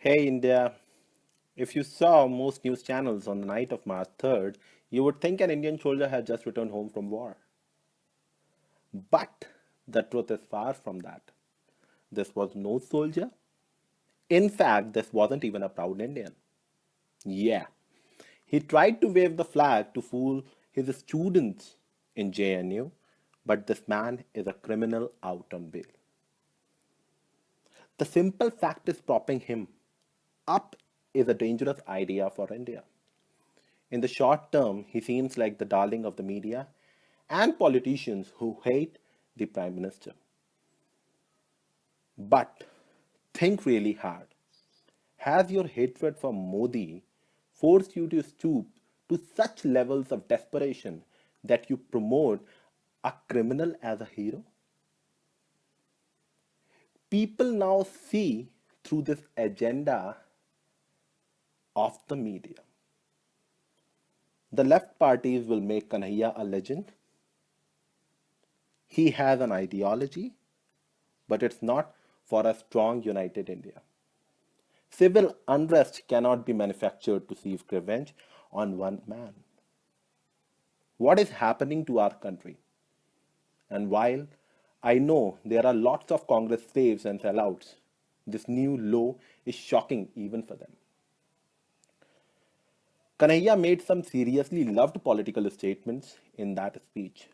Hey India, if you saw most news channels on the night of March 3rd, you would think an Indian soldier had just returned home from war. But the truth is far from that. This was no soldier. In fact, this wasn't even a proud Indian. Yeah, he tried to wave the flag to fool his students in JNU, but this man is a criminal out on bail. The simple fact is propping him up is a dangerous idea for India. In the short term, he seems like the darling of the media and politicians who hate the Prime Minister. But think really hard. Has your hatred for Modi forced you to stoop to such levels of desperation that you promote a criminal as a hero? People now see through this agenda of the media. The left parties will make Kanhaiya a legend. He has an ideology, but it's not for a strong, united India. Civil unrest cannot be manufactured to seek revenge on one man. What is happening to our country? And while I know there are lots of Congress slaves and sellouts, this new law is shocking even for them. Kanhaiya made some seriously loved political statements in that speech.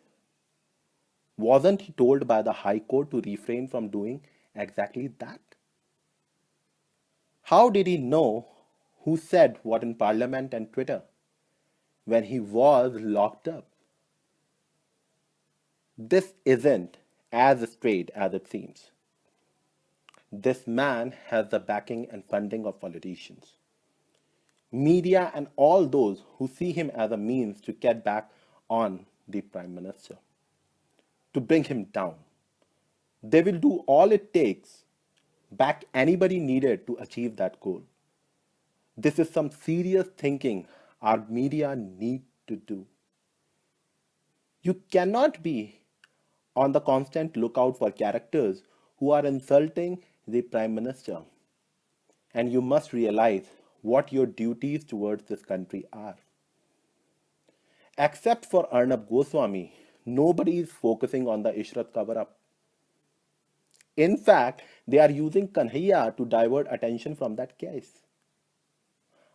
Wasn't he told by the High Court to refrain from doing exactly that? How did he know who said what in Parliament and Twitter when he was locked up? This isn't as straight as it seems. This man has the backing and funding of politicians, media, and all those who see him as a means to get back on the Prime Minister, to bring him down. They will do all it takes, back anybody needed to achieve that goal. This is some serious thinking our media need to do. You cannot be on the constant lookout for characters who are insulting the Prime Minister. And you must realize what your duties towards this country are. Except for Arnab Goswami, nobody is focusing on the Ishrat cover up. In fact, they are using Kanhaiya to divert attention from that case.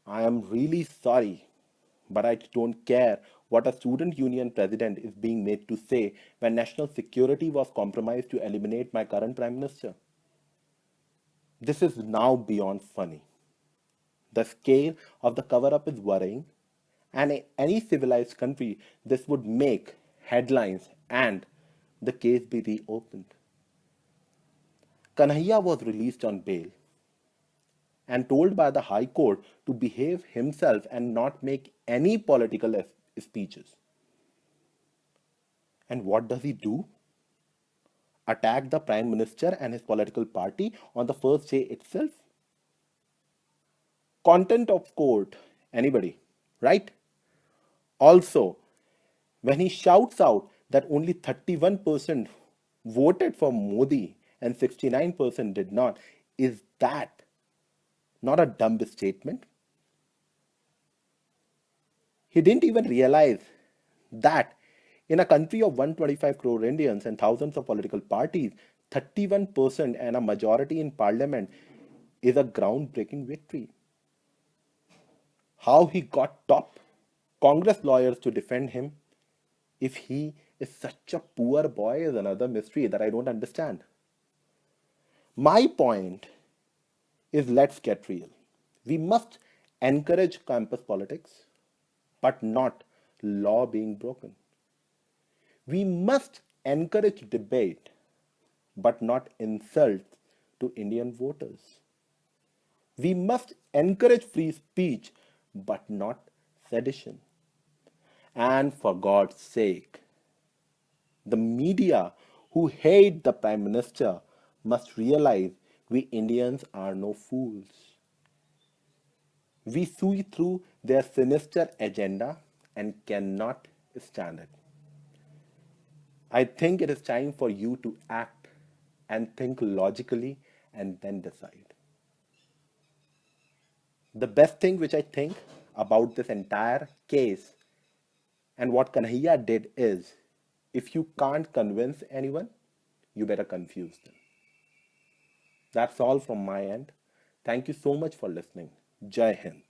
I am really sorry, but I don't care what a student union president is being made to say when national security was compromised to eliminate my current prime minister. This is now beyond funny. The scale of the cover up is worrying, and in any civilized country, this would make headlines and the case be reopened. Kanhaiya was released on bail and told by the High Court to behave himself and not make any political speeches. And what does he do? Attack the Prime Minister and his political party on the first day itself? Content of court, anybody, right? Also, when he shouts out that only 31% voted for Modi and 69% did not, is that not a dumb statement? He didn't even realize that in a country of 125 crore Indians and thousands of political parties, 31% and a majority in parliament is a groundbreaking victory. How he got top Congress lawyers to defend him if he is such a poor boy is another mystery that I don't understand. My point is, let's get real. We must encourage campus politics, but not law being broken. We must encourage debate, but not insult to Indian voters. We must encourage free speech, but not sedition. And for God's sake, the media who hate the Prime Minister must realize we Indians are no fools. We see through their sinister agenda and cannot stand it. I think it is time for you to act and think logically and then decide. The best thing which I think about this entire case and what Kanhaiya did is, if you can't convince anyone, you better confuse them. That's all from my end. Thank you so much for listening. Jai Hind.